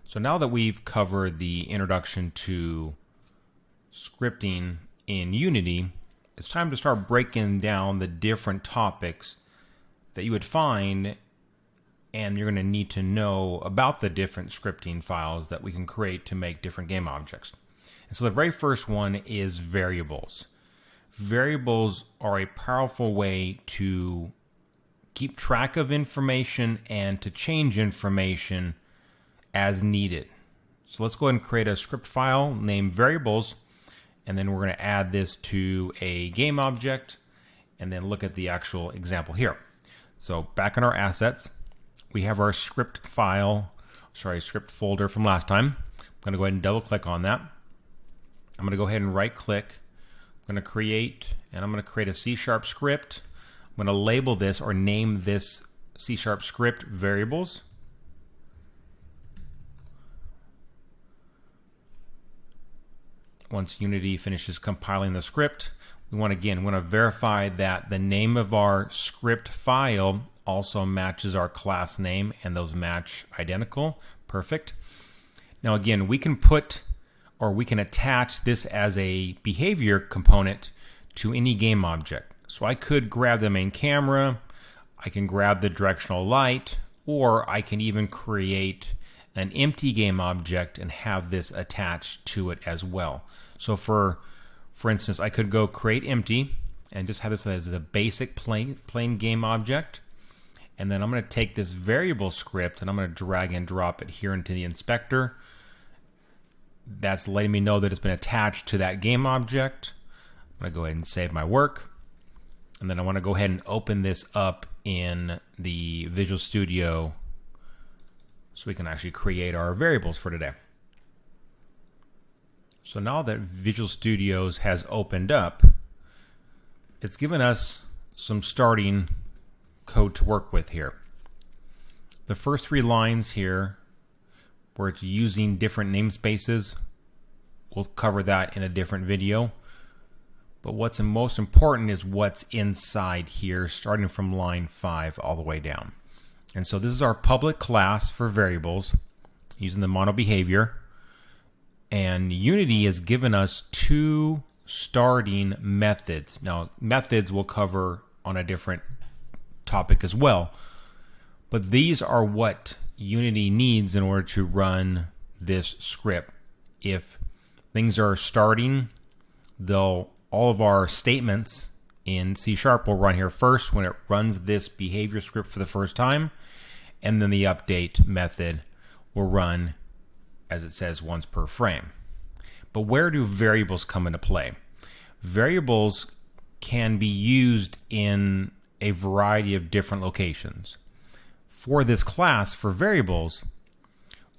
So now that we've covered the introduction to scripting in Unity, it's time to start breaking down the different topics that you would find, and you're going to need to know about the different scripting files that we can create to make different game objects. And so the very first one is variables. Variables are a powerful way to keep track of information and to change information as needed. So let's go ahead and create a script file named variables, and then we're going to add this to a game object and then look at the actual example here. So back in our assets, we have our script folder from last time. I'm going to go ahead and double click on that. I'm going to go ahead and right click. I'm going to create a C# script. I'm going to label this or name this C# script variables. Once Unity finishes compiling the script, we want to verify that the name of our script file also matches our class name, and those match identical. Perfect. Now again, we can attach this as a behavior component to any game object. So I could grab the main camera, I can grab the directional light, or I can even create an empty game object and have this attached to it as well. So for instance, I could go create empty and just have this as a basic plain game object. And then I'm going to take this variable script and I'm going to drag and drop it here into the inspector. That's letting me know that it's been attached to that game object. I'm going to go ahead and save my work. And then I want to go ahead and open this up in the Visual Studio so we can actually create our variables for today. So now that Visual Studio has opened up, it's given us some starting code to work with here. The first 3 lines here, where it's using different namespaces, we'll cover that in a different video. But what's most important is what's inside here, starting from line 5 all the way down. And so this is our public class for variables using the mono behavior. And Unity has given us 2 starting methods. Now, methods we'll cover on a different topic as well. But these are what Unity needs in order to run this script. If things are starting, all of our statements in C# will run here first when it runs this behavior script for the first time, and then the update method will run, as it says, once per frame. But where do variables come into play? Variables can be used in a variety of different locations. For this class, for variables,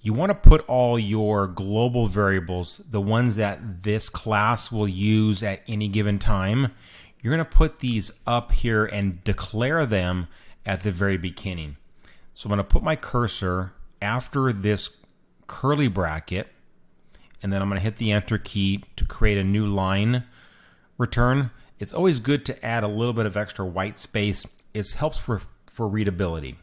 you want to put all your global variables, the ones that this class will use at any given time, you're going to put these up here and declare them at the very beginning. So I'm going to put my cursor after this curly bracket, and then I'm going to hit the enter key to create a new line return. It's always good to add a little bit of extra white space. It helps for readability.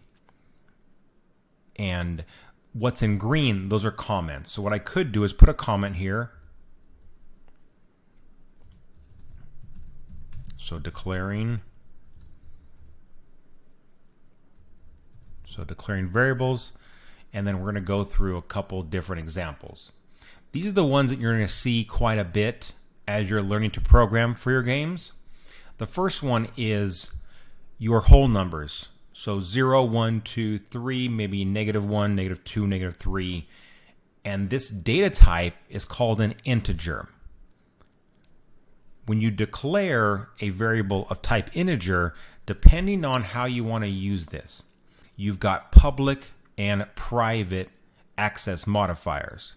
And what's in green, those are comments. So what I could do is put a comment here. So declaring variables, and then we're going to go through a couple different examples. These are the ones that you're going to see quite a bit as you're learning to program for your games. The first one is your whole numbers. So 0, 1, 2, 3, maybe -1, -2, -3. And this data type is called an integer. When you declare a variable of type integer, depending on how you want to use this, you've got public and private access modifiers.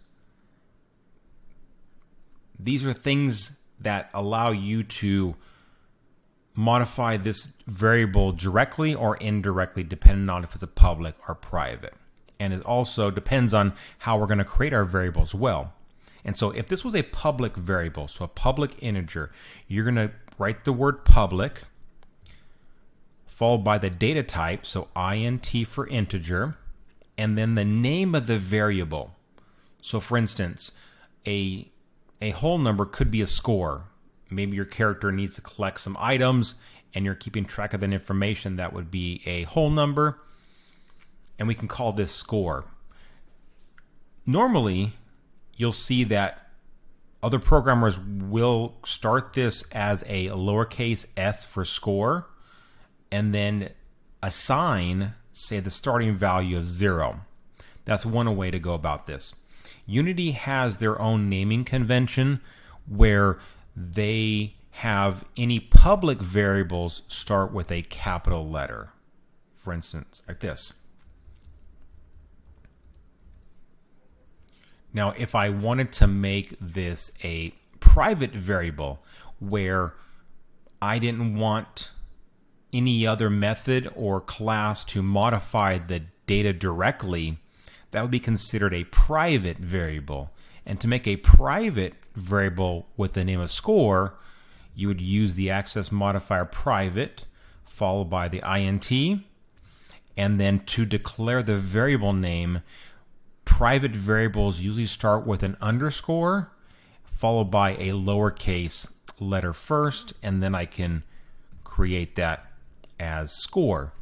These are things that allow you to modify this variable directly or indirectly, depending on if it's a public or private. And it also depends on how we're going to create our variable as well. And so if this was a public variable, so a public integer, you're going to write the word public, followed by the data type, so int for integer, and then the name of the variable. So for instance, a whole number could be a score. Maybe your character needs to collect some items and you're keeping track of that information. That would be a whole number. And we can call this score. Normally, you'll see that other programmers will start this as a lowercase s for score and then assign, say, the starting value of 0. That's one way to go about this. Unity has their own naming convention where they have any public variables start with a capital letter. For instance, like this. Now, if I wanted to make this a private variable where I didn't want any other method or class to modify the data directly, that would be considered a private variable. And to make a private variable with the name of score, you would use the access modifier private followed by the int, and then to declare the variable name, private variables usually start with an underscore followed by a lowercase letter first, and then I can create that as score.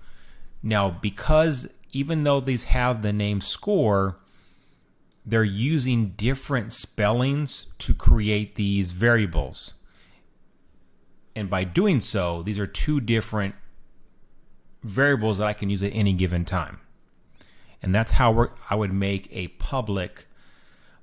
Now, because even though these have the name score, they're using different spellings to create these variables. And by doing so, these are two different variables that I can use at any given time. And that's how I would make a public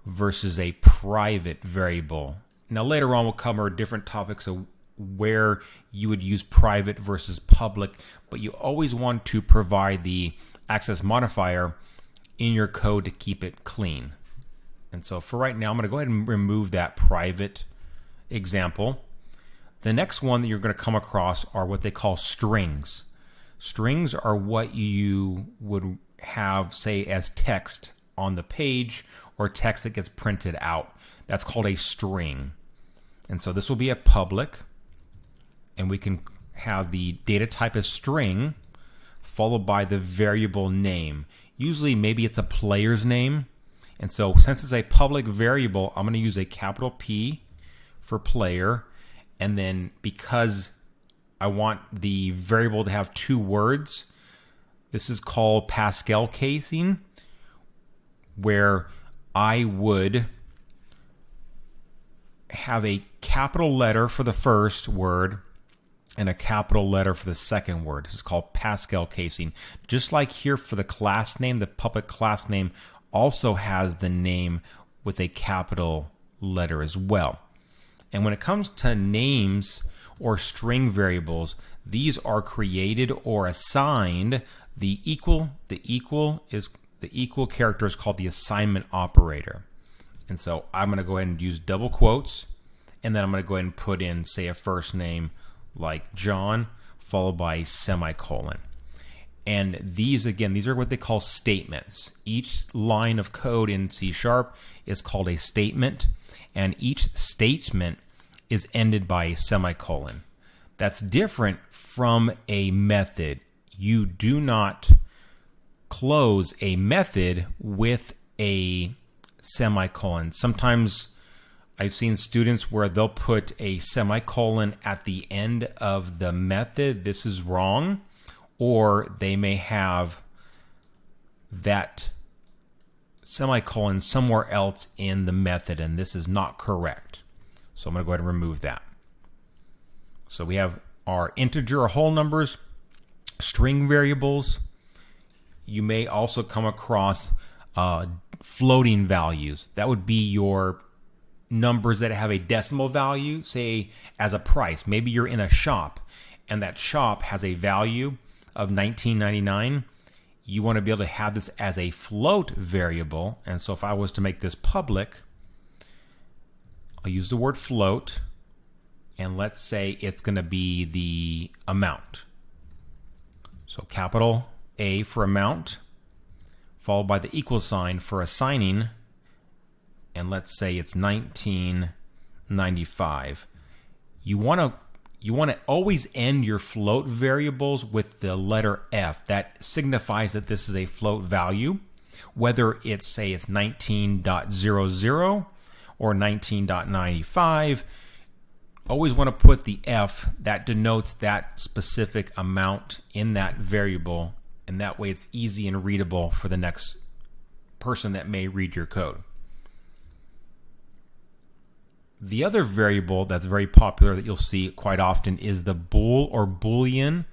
versus a private variable. Now later on we'll cover different topics of where you would use private versus public, but you always want to provide the access modifier in your code to keep it clean. And so for right now, I'm going to go ahead and remove that private example. The next one that you're going to come across are what they call strings. Strings are what you would have, say, as text on the page or text that gets printed out. That's called a string. And so this will be a public, and we can have the data type as string followed by the variable name. Usually maybe it's a player's name. And so since it's a public variable, I'm going to use a capital P for player. And then because I want the variable to have two words, this is called Pascal casing, where I would have a capital letter for the first word and a capital letter for the second word. This is called Pascal casing. Just like here for the class name, the public class name also has the name with a capital letter as well. And when it comes to names or string variables, these are created or assigned. The equal character is called the assignment operator. And so I'm going to go ahead and use double quotes, and then I'm going to go ahead and put in, say, a first name like John, followed by a semicolon. And these, again, these are what they call statements. Each line of code in C# is called a statement, and each statement is ended by a semicolon. That's different from a method. You do not close a method with a semicolon. Sometimes I've seen students where they'll put a semicolon at the end of the method. This is wrong. Or they may have that semicolon somewhere else in the method, and this is not correct. So I'm going to go ahead and remove that. So we have our integer or whole numbers, string variables. You may also come across floating values. That would be your numbers that have a decimal value, say as a price. Maybe you're in a shop and that shop has a value of $19.99. You want to be able to have this as a float variable. And so if I was to make this public, I'll use the word float, and let's say it's going to be the amount. So capital A for amount, followed by the equal sign for assigning, and let's say it's $19.95. You want to always end your float variables with the letter F. That signifies that this is a float value. Whether it's, say, it's 19.00 or 19.95, always want to put the F that denotes that specific amount in that variable, and that way it's easy and readable for the next person that may read your code. The other variable that's very popular that you'll see quite often is the bool or boolean.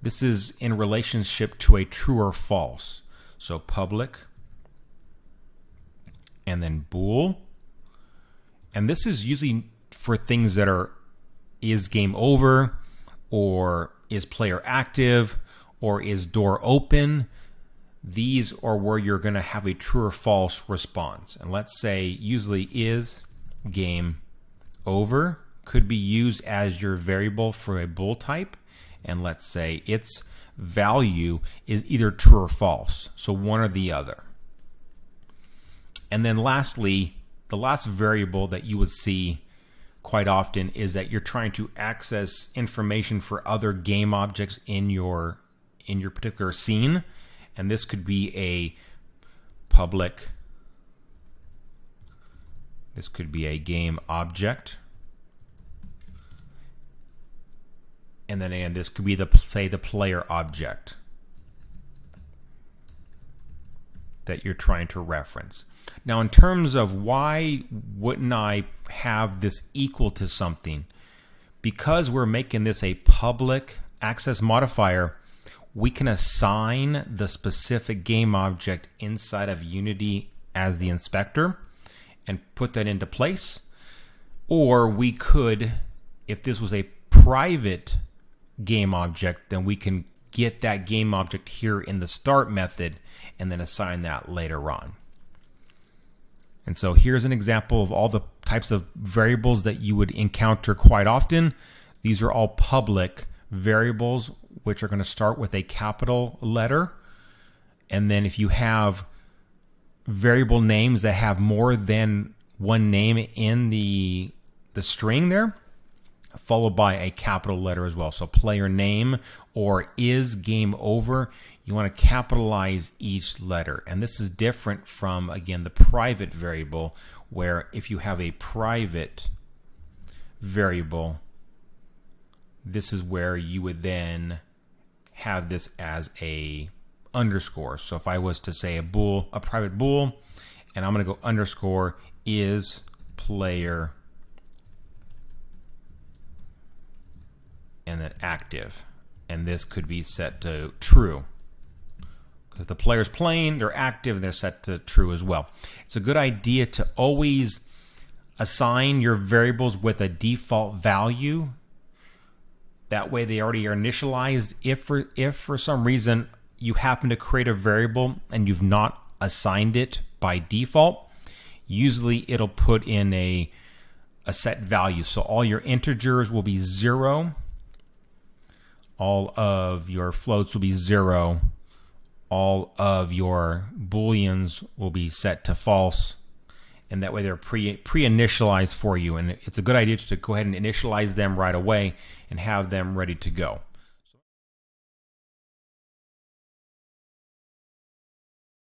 This is in relationship to a true or false. So public and then bool. And this is usually for things that are is game over, or is player active, or is door open. These are where you're going to have a true or false response. And let's say usually is game over could be used as your variable for a bool type. And let's say its value is either true or false. So one or the other. And then lastly, the last variable that you would see quite often is that you're trying to access information for other game objects in your particular scene. And this could be a public, this could be a game object, and then this could be the, say, the player object that you're trying to reference. Now, in terms of why wouldn't I have this equal to something, because we're making this a public access modifier, we can assign the specific game object inside of Unity as the inspector and put that into place. Or we could, if this was a private game object, then we can get that game object here in the start method and then assign that later on. And so here's an example of all the types of variables that you would encounter quite often. These are all public variables, which are going to start with a capital letter. And then if you have variable names that have more than one name in the string there, followed by a capital letter as well. So player name or is game over, you want to capitalize each letter. And this is different from, again, the private variable, where if you have a private variable, this is where you would then have this as a underscore. So if I was to say a bool, a private bool, and I'm going to go underscore is player and then active, and this could be set to true. If the player's playing, they're active, and they're set to true as well. It's a good idea to always assign your variables with a default value. That way they already are initialized. If for some reason you happen to create a variable and you've not assigned it by default, usually it'll put in a set value. So all your integers will be 0. All of your floats will be 0. All of your booleans will be set to false. And that way they're pre-initialized for you. And it's a good idea to go ahead and initialize them right away and have them ready to go.